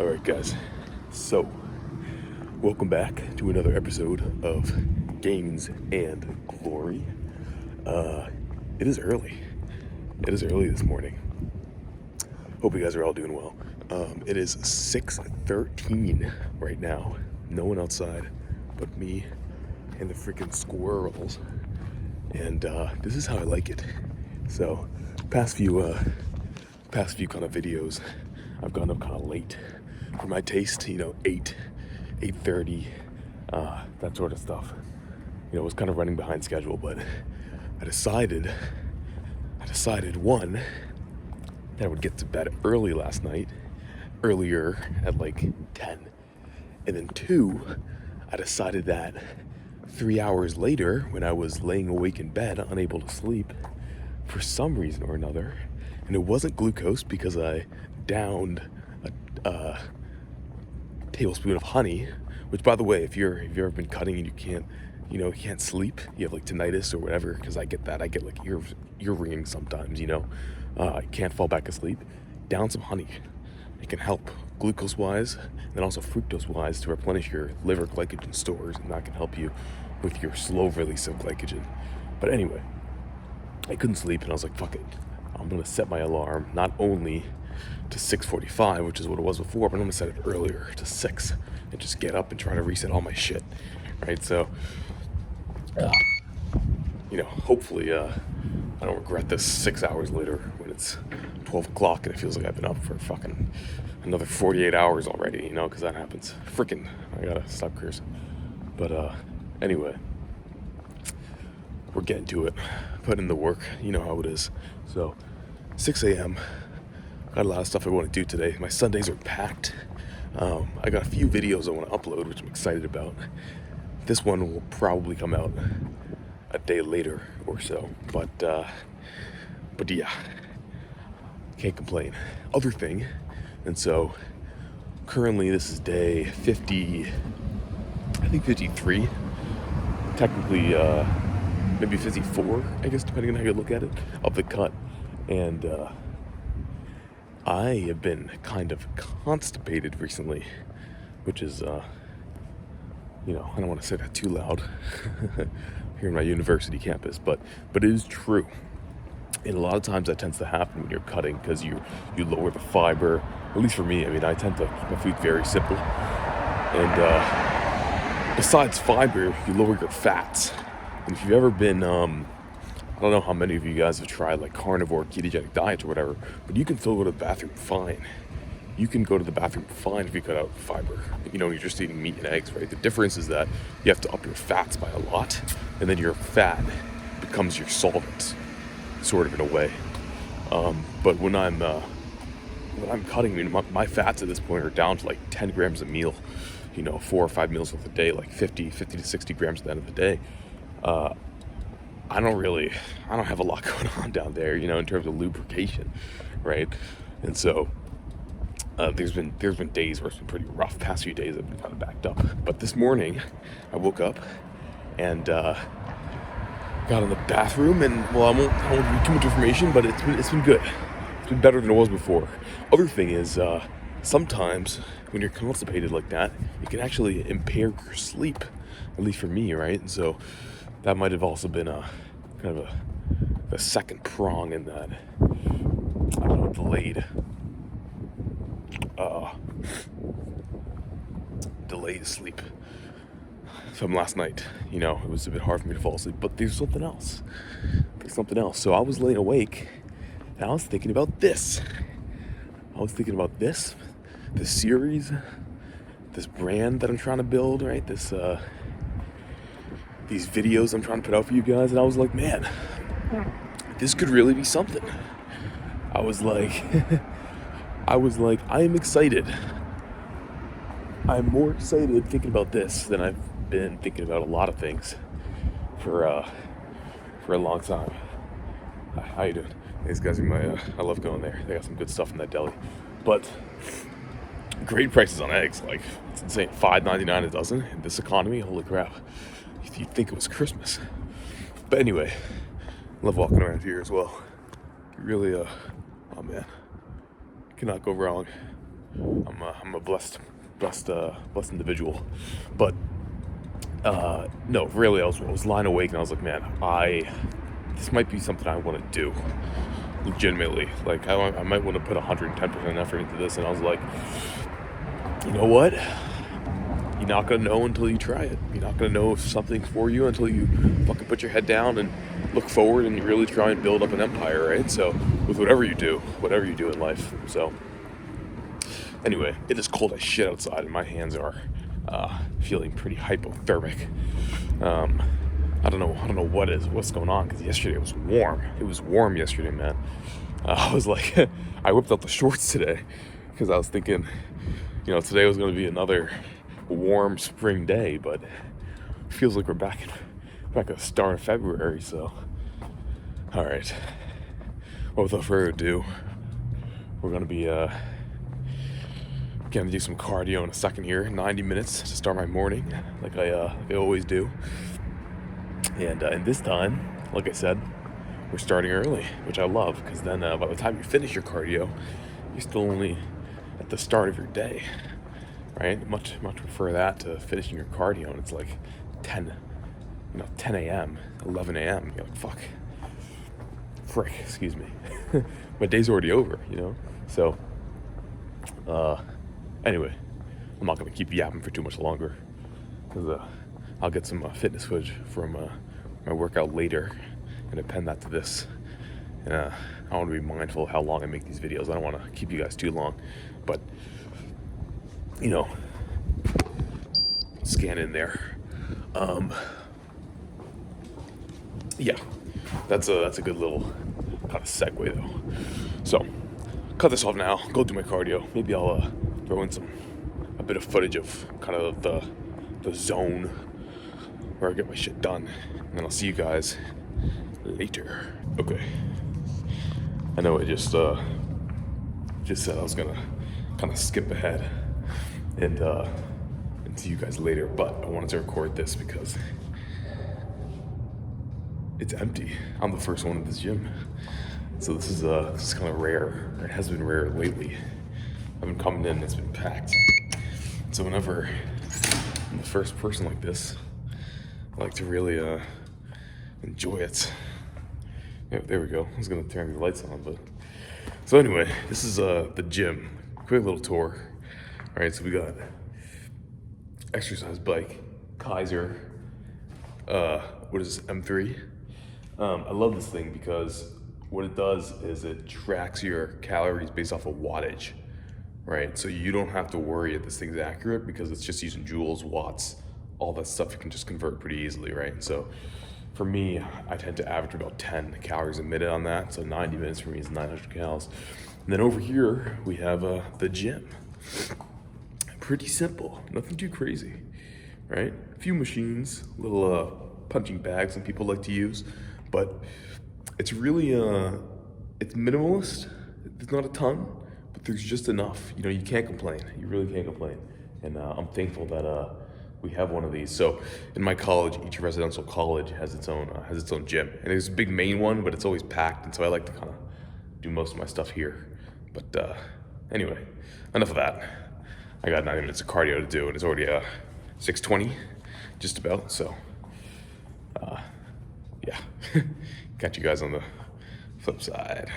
Alright, guys. So, welcome back to another episode of Gains and Glory. It is early. It is early this morning. Hope you guys are all doing well. It is 6:13 right now. No one outside but me and the freaking squirrels. And this is how I like it. So, past few kind of videos, I've gone up kind of late. For my taste, 8:30, that sort of stuff. It was kind of running behind schedule, but I decided, one, that I would get to bed early last night, earlier at like 10. And then two, I decided that 3 hours later, when I was laying awake in bed, unable to sleep, for some reason or another, and it wasn't glucose because I downed a tablespoon of honey, which, by the way, if you've ever been cutting and you can't sleep, you have like tinnitus or whatever, because I get that. I get like ear ringing sometimes, I can't fall back asleep. Down some honey. It can help glucose-wise and then also fructose-wise to replenish your liver glycogen stores, and that can help you with your slow release of glycogen. But anyway, I couldn't sleep, and I was like, fuck it. I'm going to set my alarm not only to 6:45, which is what it was before, but I'm going to set it earlier to 6 and just get up and try to reset all my shit, right? So, hopefully I don't regret this 6 hours later when it's 12 o'clock and it feels like I've been up for fucking another 48 hours already, because that happens. Freaking, I gotta stop cursing. But anyway, we're getting to it. Putting in the work, you know how it is. So, 6 a.m., got a lot of stuff I want to do today. My Sundays are packed. I got a few videos I want to upload, which I'm excited about. This one will probably come out a day later or so, but yeah, can't complain. Other thing, and so currently this is day 50, I think 53, technically maybe 54, I guess, depending on how you look at it, of the cut. And I have been kind of constipated recently, which is, I don't want to say that too loud here in my university campus, but it is true. And a lot of times that tends to happen when you're cutting because you lower the fiber. At least for me, I tend to keep my food very simple. And besides fiber, you lower your fats. And if you've ever been, I don't know how many of you guys have tried like carnivore, ketogenic diets or whatever, but you can still go to the bathroom fine. You can go to the bathroom fine if you cut out fiber. You're just eating meat and eggs, right? The difference is that you have to up your fats by a lot, and then your fat becomes your solvent, sort of in a way. But when I'm cutting, my fats at this point are down to like 10 grams a meal. 4 or 5 meals of the day, like 50 to 60 grams at the end of the day. I don't have a lot going on down there, in terms of lubrication, right? And so there's been days where it's been pretty rough. Past few days I've been kind of backed up. But this morning I woke up and got in the bathroom, and I won't give you too much information, but it's been good. It's been better than it was before. Other thing is sometimes when you're constipated like that, it can actually impair your sleep, at least for me, right? And so that might have also been a kind of a second prong in that, I don't know, delayed sleep from last night. It was a bit hard for me to fall asleep, but there's something else. So I was laying awake and I was thinking about this. This series, this brand that I'm trying to build, right? These videos I'm trying to put out for you guys, and I was like, man, this could really be something. I was like, I am excited. I'm more excited thinking about this than I've been thinking about a lot of things for a long time. How you doing? These guys are I love going there. They got some good stuff in that deli. But great prices on eggs, like, it's insane. $5.99 a dozen in this economy, holy crap. You'd think it was Christmas. But anyway, love walking around here as well. You really, oh man, cannot go wrong. I'm a blessed individual. But no, really, I was lying awake and I was like, man, this might be something I want to do. Legitimately, like I might want to put 110% effort into this, and I was like, you know what? You're not gonna know until you try it. You're not gonna know if something's for you until you fucking put your head down and look forward and you really try and build up an empire, right? So with whatever you do in life. So anyway, it is cold as shit outside, and my hands are feeling pretty hypothermic. I don't know what's going on, because yesterday it was warm. It was warm yesterday, man. I was like, I whipped out the shorts today because I was thinking, today was going to be another warm spring day, but it feels like we're back at the start of February. So, all right. Well, without further ado, we're going to be gonna do some cardio in a second here. 90 minutes to start my morning, like I always do. And this time, like I said, we're starting early, which I love, because then by the time you finish your cardio, you're still only at the start of your day, right? Much prefer that to finishing your cardio, and it's like 10 a.m., 11 a.m. You're like, frick, excuse me. My day's already over, So, anyway, I'm not going to keep yapping for too much longer, because I'll get some fitness footage from my workout later and append that to this. And I want to be mindful of how long I make these videos. I don't want to keep you guys too long, but scan in there. Yeah, that's a good little kind of segue though. So, cut this off now. Go do my cardio. Maybe I'll throw in a bit of footage of kind of the zone where I get my shit done, and then I'll see you guys later. Okay. I know I just said I was gonna kind of skip ahead and see you guys later, but I wanted to record this because it's empty. I'm the first one at this gym, so this is kind of rare. It has been rare lately. I've been coming in, it's been packed. So whenever I'm the first person like this, I like to really enjoy it. Yeah, there we go. I was gonna turn the lights on, but so anyway, this is the gym. Quick little tour. All right, so we got exercise bike, Kaiser. What is this, M3? I love this thing because what it does is it tracks your calories based off of wattage, right? So you don't have to worry if this thing's accurate because it's just using joules, watts, all that stuff you can just convert pretty easily, right? So for me, I tend to average about 10 calories a minute on that. So 90 minutes for me is 900 calories. And then over here, we have the gym. Pretty simple, nothing too crazy, right? A few machines, little punching bags some people like to use, but it's really, it's minimalist. There's not a ton, but there's just enough. You can't complain. You really can't complain. And I'm thankful that we have one of these. So in my college, each residential college has its own gym, and there's a big main one, but it's always packed. And so I like to kind of do most of my stuff here. But anyway, enough of that. I got 90 minutes of cardio to do, and it's already 6:20, just about. So yeah, got you guys on the flip side.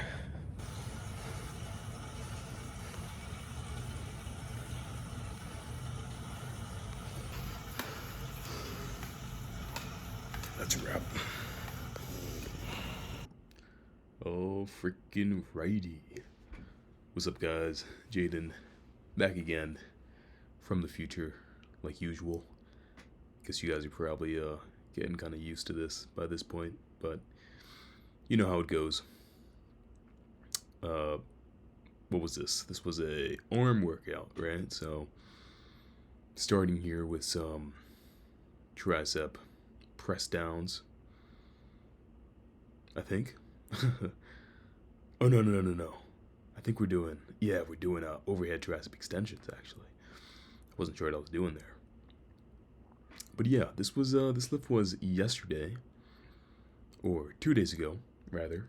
That's a wrap. Oh, freaking righty. What's up, guys? Jaden, back again from the future, like usual. Guess you guys are probably getting kind of used to this by this point, but you know how it goes. What was this? This was a arm workout, right? So, starting here with some tricep press downs, I think. Oh, no. I think we're doing overhead tricep extensions, actually. I wasn't sure what I was doing there. But yeah, this lift was yesterday, or 2 days ago, rather.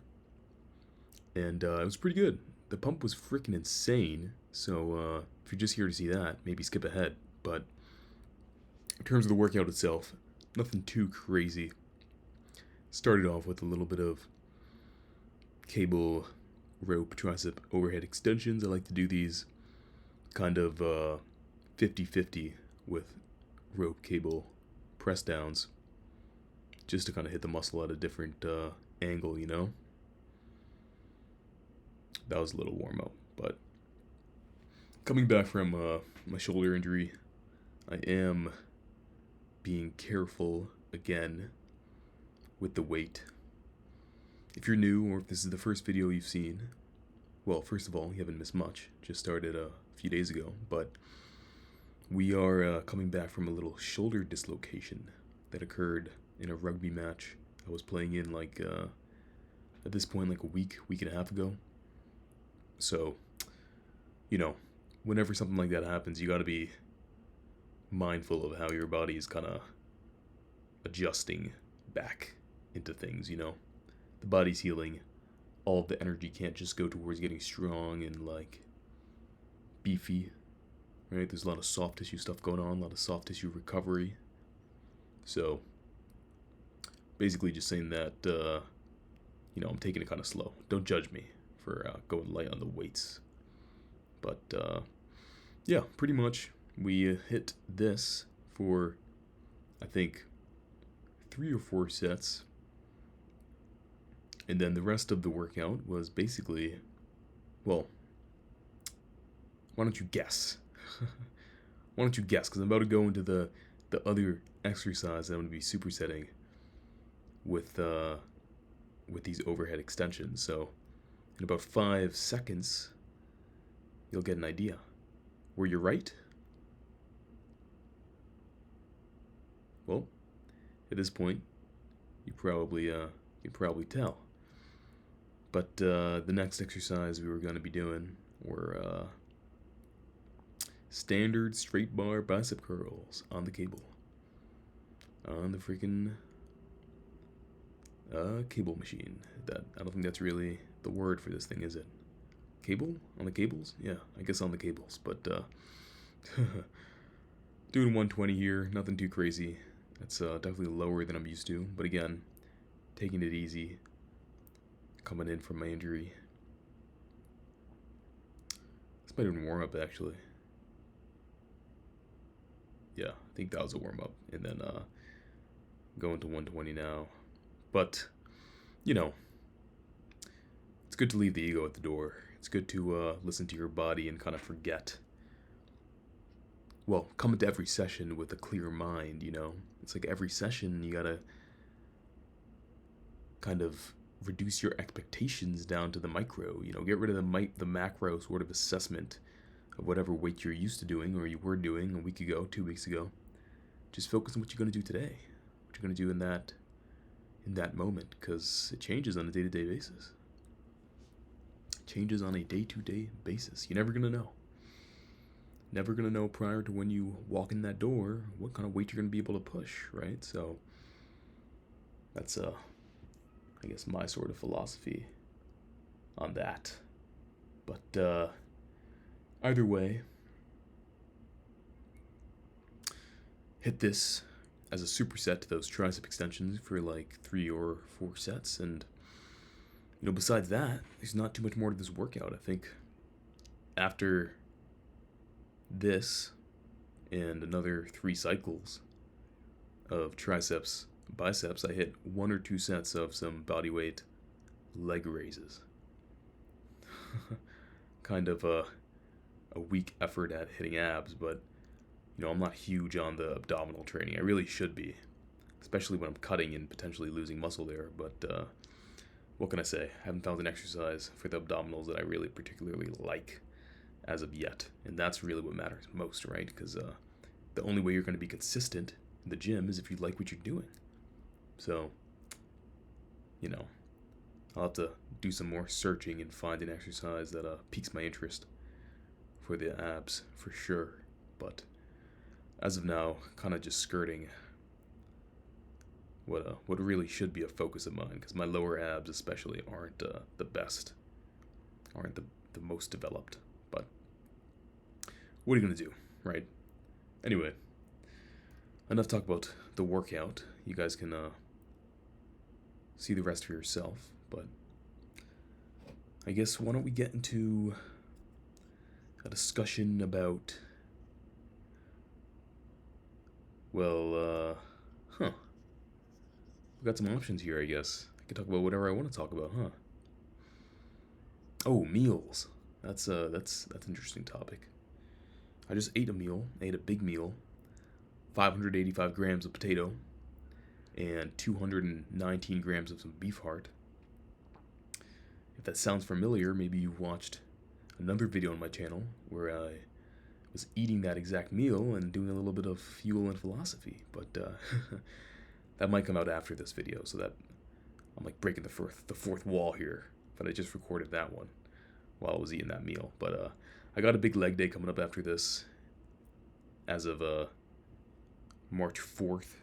And it was pretty good. the pump was freaking insane. So if you're just here to see that, maybe skip ahead. But in terms of the workout itself, nothing too crazy. Started off with a little bit of cable, rope, tricep overhead extensions. I like to do these kind of 50-50 with rope, cable, press downs, just to kind of hit the muscle at a different angle, you know? That was a little warm up, but coming back from my shoulder injury, I am being careful again with the weight. If you're new, or if this is the first video you've seen, well, first of all, you haven't missed much. Just started a few days ago, but we are coming back from a little shoulder dislocation that occurred in a rugby match I was playing in, like, at this point, like a week and a half ago. So, you know, whenever something like that happens, you gotta be mindful of how your body is kind of adjusting back into things, you know? The body's healing. All of the energy can't just go towards getting strong and, like, beefy, right? There's a lot of soft tissue stuff going on, a lot of soft tissue recovery. So, basically just saying that, you know, I'm taking it kind of slow. Don't judge me for going light on the weights. But, yeah, pretty much we hit this for, I think, 3 or 4 sets. And then the rest of the workout was basically, well, why don't you guess? Why don't you guess? Because I'm about to go into the other exercise that I'm going to be supersetting with these overhead extensions. So in about 5 seconds, you'll get an idea. Were you right? Well, at this point, you can probably tell. But the next exercise we were going to be doing were standard straight bar bicep curls on the cable. On the freaking cable machine. I don't think that's really the word for this thing, is it? Cable? On the cables? Yeah, I guess on the cables. But doing 120 here, nothing too crazy. That's definitely lower than I'm used to. But again, taking it easy. Coming in from my injury. This might even warm up, actually. Yeah, I think that was a warm up. And then going to 120 now. But, you know, it's good to leave the ego at the door. It's good to listen to your body and kind of forget. Well, come into every session with a clear mind, you know? It's like every session you gotta kind of reduce your expectations down to the micro, you know, get rid of the macro sort of assessment of whatever weight you're used to doing or you were doing a week ago, 2 weeks ago. Just focus on what you're going to do today, what you're going to do in that moment, because it changes on a day-to-day basis. It changes on a day-to-day basis. You're never going to know. Never going to know prior to when you walk in that door what kind of weight you're going to be able to push, right? So that's I guess my sort of philosophy on that. But either way, hit this as a superset to those tricep extensions for like 3 or 4 sets. And, you know, besides that, there's not too much more to this workout. I think after this and another 3 cycles of triceps, biceps, I hit 1 or 2 sets of some bodyweight leg raises. Kind of a weak effort at hitting abs, but, you know, I'm not huge on the abdominal training. I really should be, especially when I'm cutting and potentially losing muscle there. But what can I say? I haven't found an exercise for the abdominals that I really particularly like as of yet, and that's really what matters most, right? Because the only way you're going to be consistent in the gym is if you like what you're doing. So, you know, I'll have to do some more searching and find an exercise that piques my interest for the abs, for sure. But as of now, kind of just skirting what really should be a focus of mine, because my lower abs especially aren't the best, aren't the most developed. But what are you gonna do, right? Anyway, enough talk about the workout. You guys can see the rest for yourself. But I guess why don't we get into a discussion about, well, we got some options here, I guess. I can talk about whatever I want to talk about, huh? Oh, meals. That's an interesting topic. I just ate a big meal, 585 grams of potato, and 219 grams of some beef heart. If that sounds familiar, maybe you watched another video on my channel where I was eating that exact meal and doing a little bit of fuel and philosophy, but that might come out after this video, so that I'm like breaking the fourth wall here, but I just recorded that one while I was eating that meal. But I got a big leg day coming up after this, as of March 4th,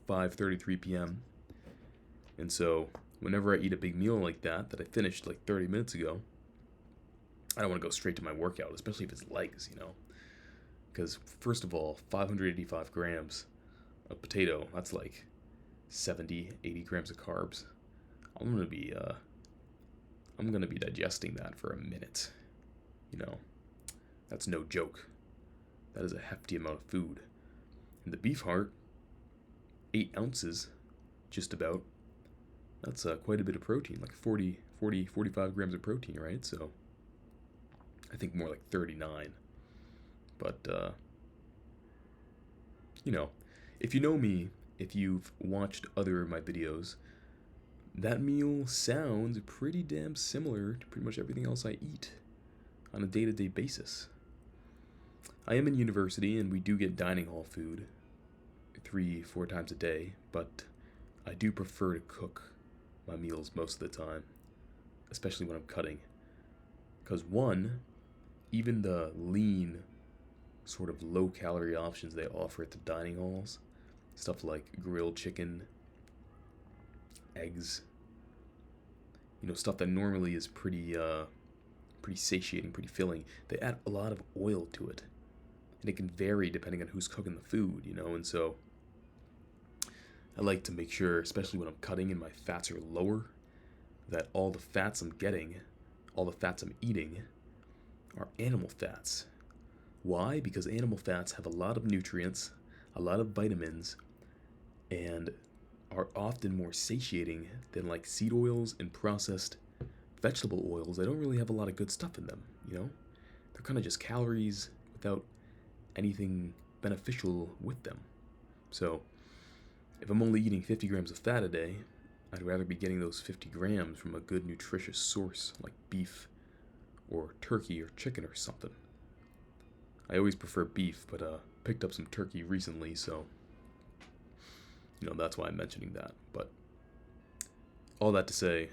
5:33 p.m. And so whenever I eat a big meal like that I finished like 30 minutes ago, I don't want to go straight to my workout, especially if it's legs, because first of all, 585 grams of potato, that's like 70-80 grams of carbs. I'm gonna be digesting that for a minute. That's no joke. That is a hefty amount of food. And the beef heart, 8 ounces, just about. That's quite a bit of protein, like 45 grams of protein, right? So I think more like 39. But, if you know me, if you've watched other of my videos, that meal sounds pretty damn similar to pretty much everything else I eat on a day-to-day basis. I am in university, and we do get dining hall food 3-4 times a day, but I do prefer to cook my meals most of the time, especially when I'm cutting. Because one, even the lean, sort of low-calorie options they offer at the dining halls, stuff like grilled chicken, eggs, stuff that normally is pretty satiating, pretty filling, they add a lot of oil to it. And it can vary depending on who's cooking the food, and so I like to make sure, especially when I'm cutting and my fats are lower, that all the fats I'm getting, all the fats I'm eating, are animal fats. Why? Because animal fats have a lot of nutrients, a lot of vitamins, and are often more satiating than like seed oils and processed vegetable oils. They don't really have a lot of good stuff in them, They're kind of just calories without anything beneficial with them. So if I'm only eating 50 grams of fat a day, I'd rather be getting those 50 grams from a good nutritious source like beef or turkey or chicken or something. I always prefer beef, but picked up some turkey recently, so that's why I'm mentioning that. But all that to say,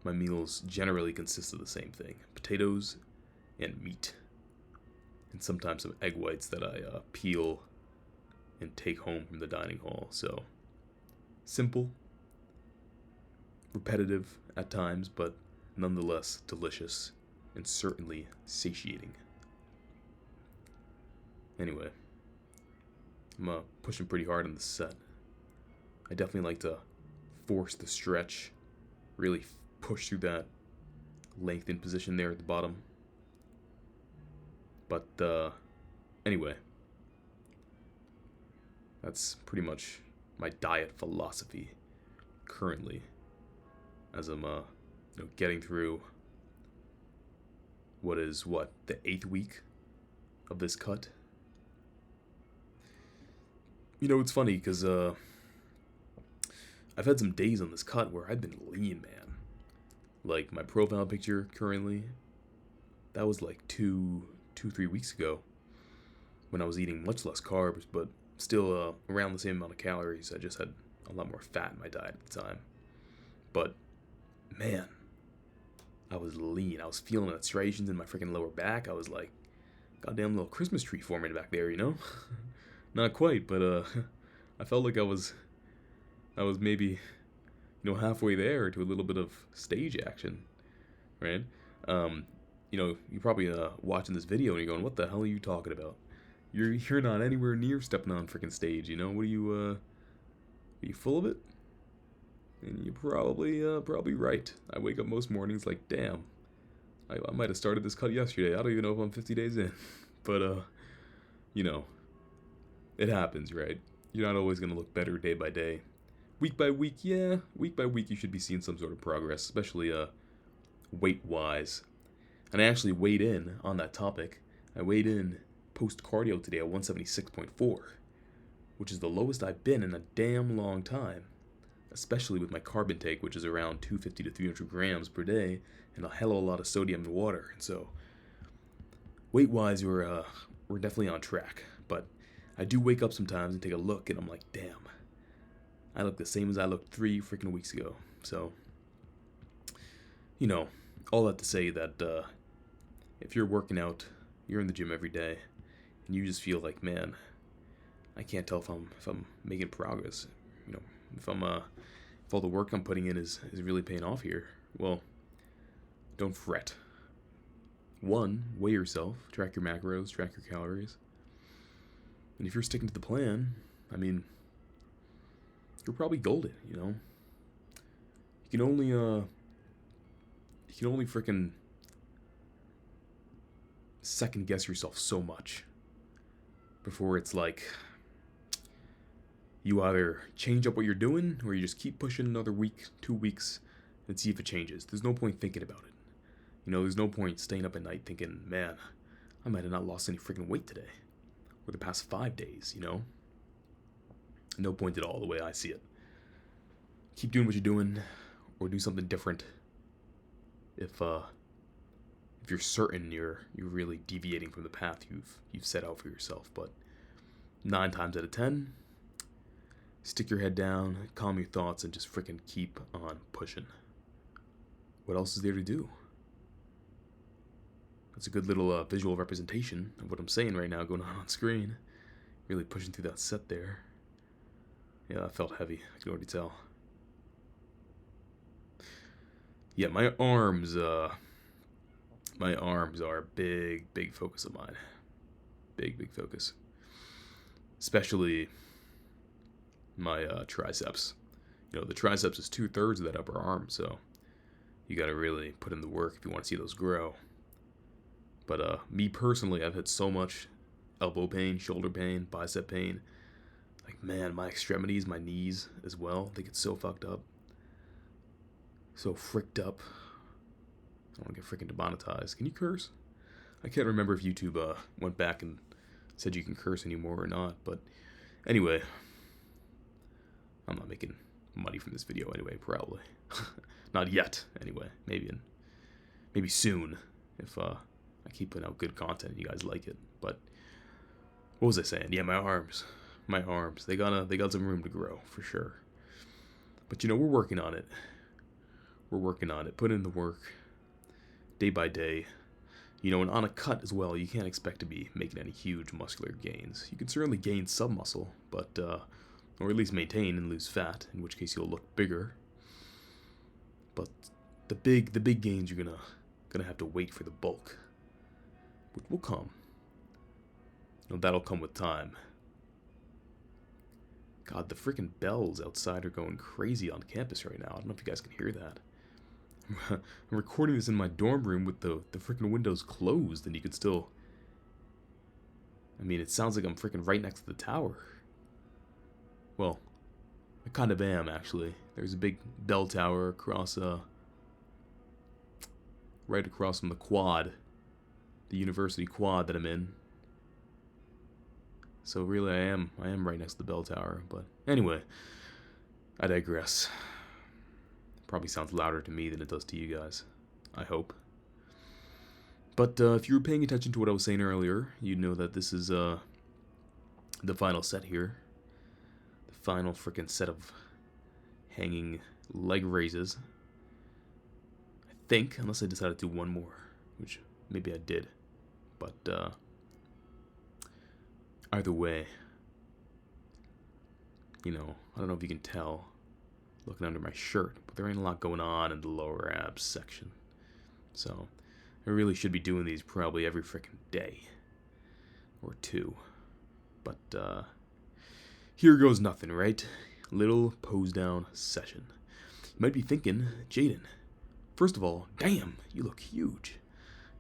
my meals generally consist of the same thing: potatoes and meat, and sometimes some egg whites that I peel and take home from the dining hall. So simple, repetitive at times, but nonetheless delicious and certainly satiating. Anyway, I'm pushing pretty hard on the set. I definitely like to force the stretch, really push through that lengthened position there at the bottom. But anyway, that's pretty much my diet philosophy currently, as I'm getting through the 8th week of this cut. It's funny because I've had some days on this cut where I've been lean, man. Like my profile picture currently, that was like 3 weeks ago, when I was eating much less carbs, but still around the same amount of calories. I just had a lot more fat in my diet at the time. But man, I was lean. I was feeling the striations in my freaking lower back. I was like, goddamn little Christmas tree forming back there, Not quite, but I felt like I was maybe, halfway there to a little bit of stage action, right? you're probably watching this video and you're going, "What the hell are you talking about? You're not anywhere near stepping on freaking stage. What are you full of it?" And you're probably right. I wake up most mornings like, damn, I might have started this cut yesterday. I don't even know if I'm 50 days in, but you know, it happens, right? You're not always gonna look better day by day. Week by week, yeah. Week by week, you should be seeing some sort of progress, especially weight-wise. And I actually weighed in on that topic. I weighed in post-cardio today at 176.4, which is the lowest I've been in a damn long time, especially with my carb intake, which is around 250 to 300 grams per day, and a hell of a lot of sodium and water. And so, weight-wise, we're definitely on track. But I do wake up sometimes and take a look, and I'm like, damn, I look the same as I looked 3 freaking weeks ago. So, all that to say that if you're working out, you're in the gym every day, and you just feel like, man, I can't tell if I'm making progress. If all the work I'm putting in is really paying off here. Well, don't fret. 1, weigh yourself, track your macros, track your calories. And if you're sticking to the plan, I mean, you're probably golden, You can only freaking second guess yourself so much before it's like you either change up what you're doing or you just keep pushing another week, 2 weeks, and see if it changes. There's no point thinking about it. There's no point staying up at night thinking, man, I might have not lost any freaking weight today or the past 5 days, No point at all, the way I see it. Keep doing what you're doing or do something different if you're certain you're really deviating from the path you've set out for yourself. But 9 times out of 10, stick your head down, calm your thoughts, and just freaking keep on pushing. What else is there to do? That's a good little visual representation of what I'm saying right now going on screen. Really pushing through that set there. Yeah, that felt heavy, I can already tell. Yeah, my arms are a big focus of mine. Big focus. Especially my triceps. The triceps is 2/3 of that upper arm, so you gotta really put in the work if you want to see those grow. But me personally, I've had so much elbow pain, shoulder pain, bicep pain. Like, man, my extremities, my knees as well, they get so fucked up. So fricked up. I don't want to get freaking demonetized. Can you curse? I can't remember if YouTube went back and said you can curse anymore or not. But anyway, I'm not making money from this video anyway, probably. Not yet, anyway. Maybe soon, if I keep putting out good content and you guys like it. But what was I saying? Yeah, my arms. They got some room to grow for sure. But we're working on it. Put in the work day by day. And on a cut as well, you can't expect to be making any huge muscular gains. You can certainly gain some muscle, but or at least maintain and lose fat, in which case you'll look bigger. But the big gains, you're gonna have to wait for the bulk, which will come. That'll come with time. God, the freaking bells outside are going crazy on campus right now. I don't know if you guys can hear that. I'm recording this in my dorm room with the freaking windows closed, and you could still... I mean, it sounds like I'm freaking right next to the tower. Well, I kind of am, actually. There's a big bell tower across, right across from the quad. The university quad that I'm in. So really, I am right next to the bell tower. But anyway, I digress. Probably sounds louder to me than it does to you guys. I hope. But if you were paying attention to what I was saying earlier, you'd know that this is the final set here. The final freaking set of hanging leg raises. I think, unless I decided to do one more, which maybe I did. But either way, I don't know if you can tell looking under my shirt, but there ain't a lot going on in the lower abs section. So I really should be doing these probably every frickin' day. Or two. But, here goes nothing, right? Little pose down session. You might be thinking, Jaden, first of all, damn, you look huge.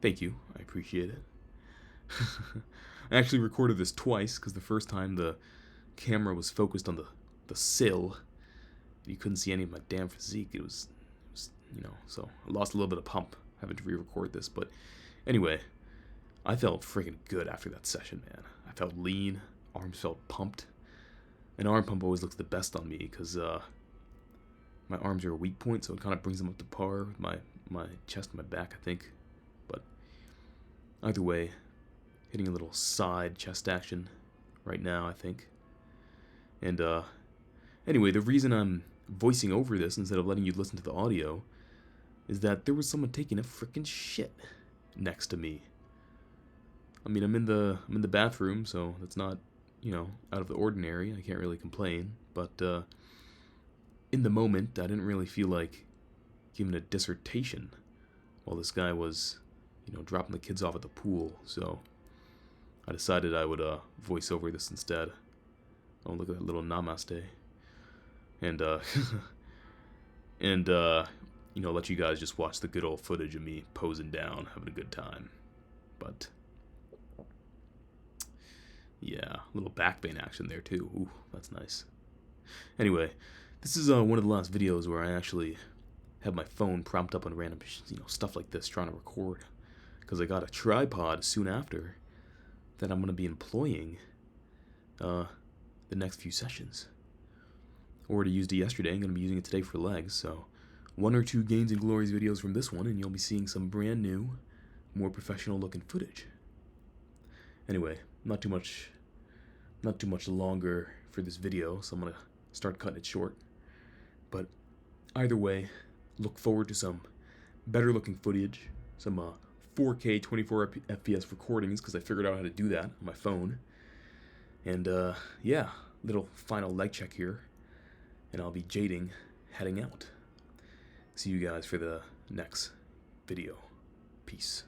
Thank you, I appreciate it. I actually recorded this twice, because the first time the camera was focused on the sill. You couldn't see any of my damn physique. It was, so I lost a little bit of pump having to re-record this. But anyway, I felt freaking good after that session, man. I felt lean, arms felt pumped. An arm pump always looks the best on me because my arms are a weak point, so it kind of brings them up to par with my chest and my back, I think. But either way, hitting a little side chest action right now, I think. And anyway, the reason I'm voicing over this instead of letting you listen to the audio is that there was someone taking a frickin' shit next to me. I mean, I'm in the bathroom, so that's not, out of the ordinary. I can't really complain. But in the moment, I didn't really feel like giving a dissertation while this guy was, dropping the kids off at the pool. So I decided I would voice over this instead. Oh, look at that little namaste. And let you guys just watch the good old footage of me posing down, having a good time. But yeah, a little back vein action there too. Ooh, that's nice. Anyway, this is one of the last videos where I actually have my phone propped up on random, stuff like this, trying to record, because I got a tripod soon after that I'm going to be employing the next few sessions. Already used it yesterday. I'm going to be using it today for legs, so 1 or 2 Gains and Glories videos from this one, and you'll be seeing some brand new, more professional looking footage. Anyway, not too much longer for this video, so I'm going to start cutting it short. But either way, look forward to some better looking footage, some 4K 24 FPS recordings, because I figured out how to do that on my phone. And yeah, little final leg check here, and I'll be jading, heading out. See you guys for the next video. Peace.